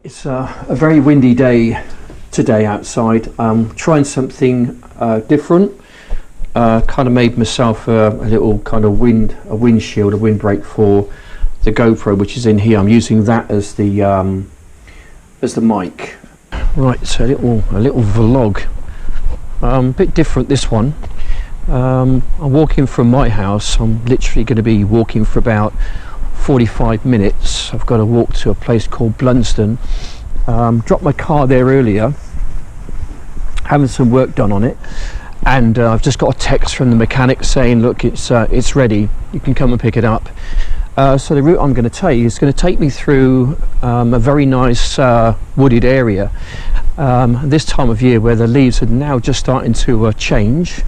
It's a very windy day today outside. Trying something different. Kind of made myself a little kind of windshield, a windbreak for the GoPro, which is in here. I'm using that as the mic. Right, so a little vlog. A bit different this one. I'm walking from my house. I'm literally going to be walking for about 45 minutes. I've got to walk to a place called Blunsdon. Dropped my car there earlier, having some work done on it, and I've just got a text from the mechanic saying, look, it's ready, you can come and pick it up. So the route I'm going to take is going to take me through a very nice wooded area, this time of year where the leaves are now just starting to change.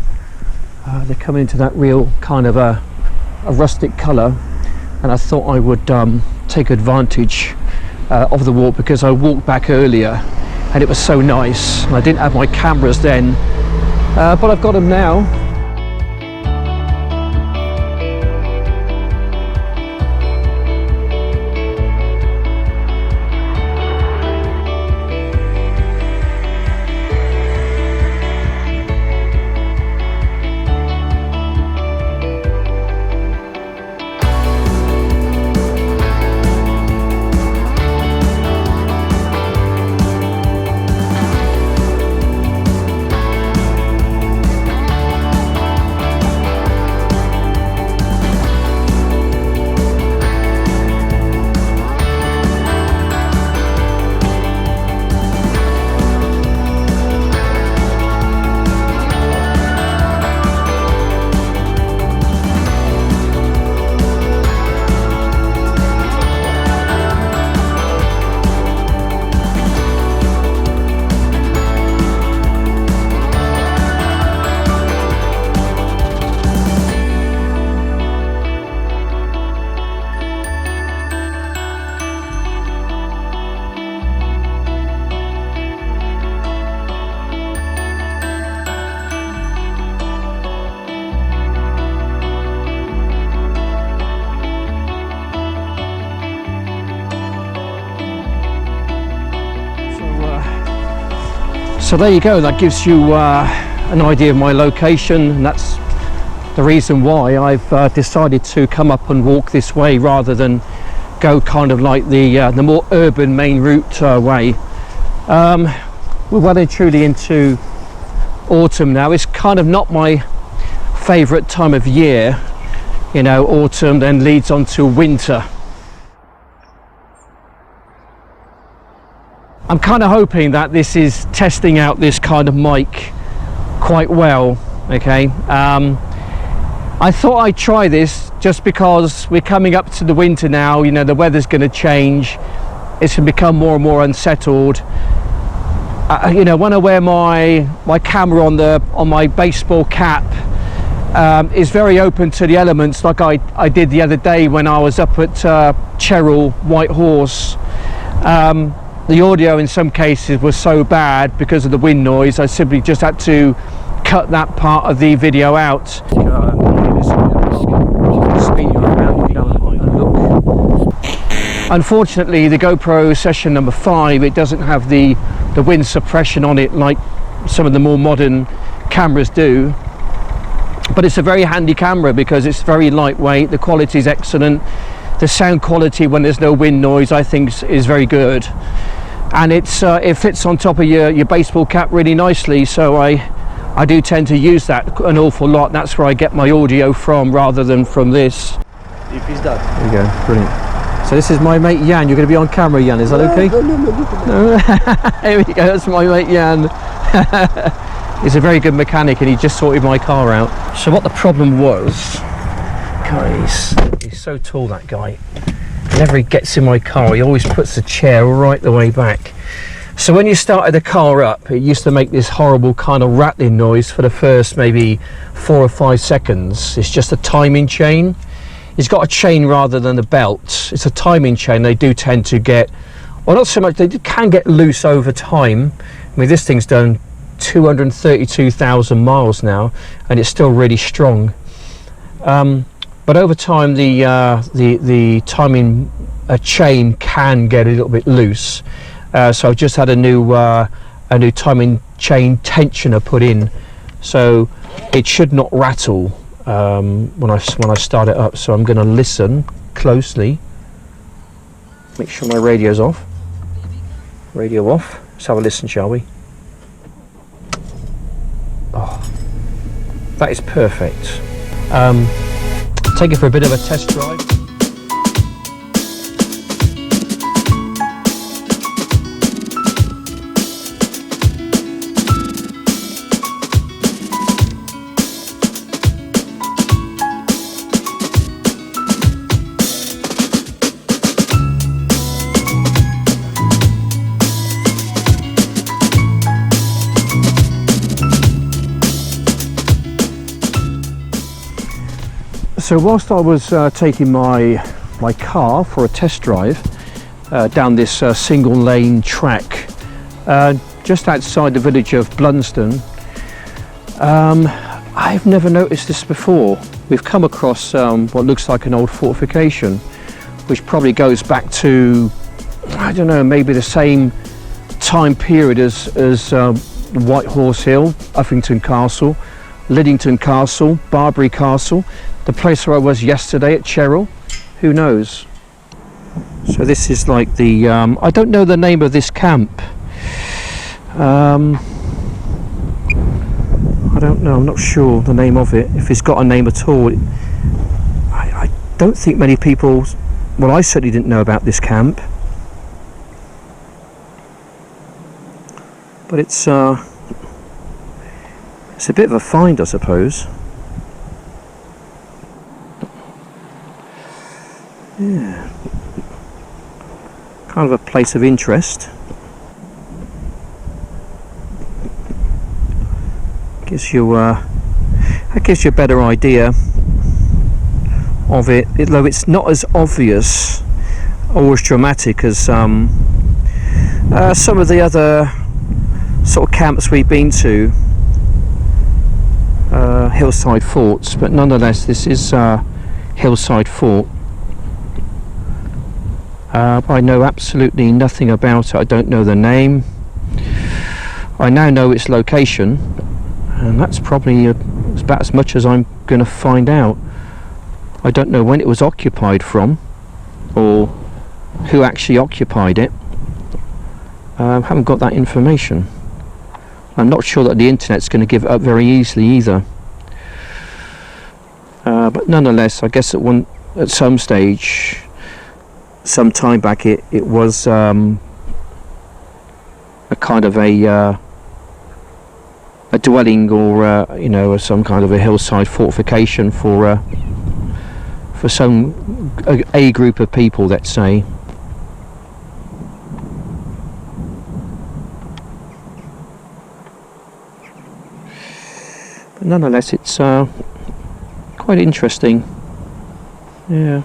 They're coming into that real kind of a rustic colour, and I thought I would take advantage of the walk, because I walked back earlier and it was so nice, and I didn't have my cameras then, but I've got them now. So there you go, that gives you an idea of my location, and that's the reason why I've decided to come up and walk this way rather than go kind of like the more urban main route way. We're well and truly into autumn now. It's kind of not my favourite time of year, you know, autumn then leads on to winter. I'm kind of hoping that this is testing out this kind of mic quite well, okay? I thought I'd try this just because we're coming up to the winter now, you know, the weather's going to change, it's going to become more and more unsettled. You know, when I wear my camera on my baseball cap, is very open to the elements, like I did the other day when I was up at Cheryl White Horse. The audio in some cases was so bad because of the wind noise, I simply just had to cut that part of the video out. Unfortunately, the GoPro Session number 5, it doesn't have the wind suppression on it like some of the more modern cameras do. But it's a very handy camera because it's very lightweight, the quality is excellent. The sound quality when there's no wind noise, I think, is very good, and it fits on top of your baseball cap really nicely. So I do tend to use that an awful lot. That's where I get my audio from rather than from this. If he's done. There you go, brilliant. So this is my mate Jan. You're going to be on camera, Jan. Is that okay? No. Here we go. That's my mate Jan. He's a very good mechanic, and he just sorted my car out. So what the problem was, guys, he's so tall, that guy. Whenever he gets in my car, he always puts the chair right the way back. So when you started the car up, it used to make this horrible kind of rattling noise for the first maybe 4 or 5 seconds. It's just a timing chain. It's got a chain rather than a belt. It's a timing chain. They do tend to get, well, not so much, they can get loose over time. I mean, this thing's done 232,000 miles now, and it's still really strong. But over time, the timing chain can get a little bit loose. So I've just had a new timing chain tensioner put in, so it should not rattle when I start it up. So I'm going to listen closely. Make sure my radio's off. Radio off. Let's have a listen, shall we? Oh, that is perfect. Take it for a bit of a test drive. So whilst I was taking my car for a test drive down this single lane track just outside the village of Blunsdon, I've never noticed this before. We've come across what looks like an old fortification, which probably goes back to, I don't know, maybe the same time period as White Horse Hill, Uffington Castle, Liddington Castle, Barbary Castle, the place where I was yesterday at Cheryl. Who knows? So this is like the I don't know the name of this camp. I don't know, I'm not sure the name of it, if it's got a name at all. I don't think many people, well, I certainly didn't know about this camp, but it's a bit of a find, I suppose. Yeah, kind of a place of interest. Gives you that gives you a better idea of it, though it's not as obvious or as dramatic as some of the other sort of camps we've been to, hillside forts, but nonetheless this is hillside fort. I know absolutely nothing about it. I don't know the name. I now know its location, and that's probably about as much as I'm going to find out. I don't know when it was occupied from, or who actually occupied it. Haven't got that information. I'm not sure that the internet's going to give it up very easily either. But nonetheless, I guess at some stage, some time back, it was a kind of a dwelling, or you know, some kind of a hillside fortification for a group of people, let's say. But nonetheless, it's quite interesting. Yeah.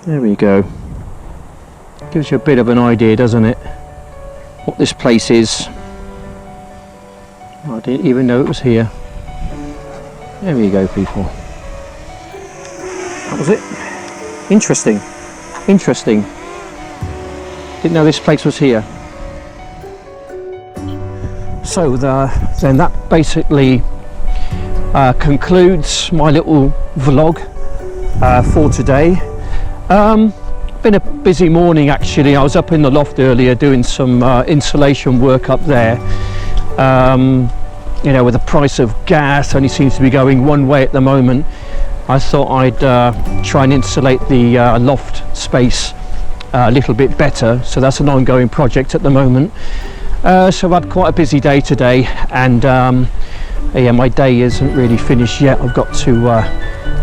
There we go. Gives you a bit of an idea, doesn't it, what this place is. I didn't even know it was here. There we go, people. That was it. Interesting. Interesting. Didn't know this place was here. So then that basically concludes my little vlog for today. Been a busy morning actually. I was up in the loft earlier doing some insulation work up there. You know, with the price of gas only seems to be going one way at the moment, I thought I'd try and insulate the loft space a little bit better. So that's an ongoing project at the moment. So I've had quite a busy day today, and yeah, my day isn't really finished yet. I've got to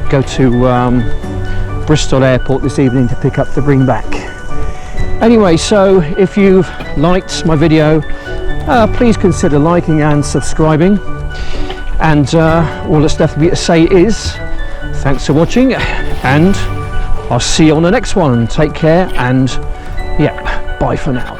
go to Bristol Airport this evening to pick up the bring back. Anyway, so if you've liked my video, please consider liking and subscribing, and all that's left for me to say is thanks for watching, and I'll see you on the next one. Take care, and yeah, bye for now.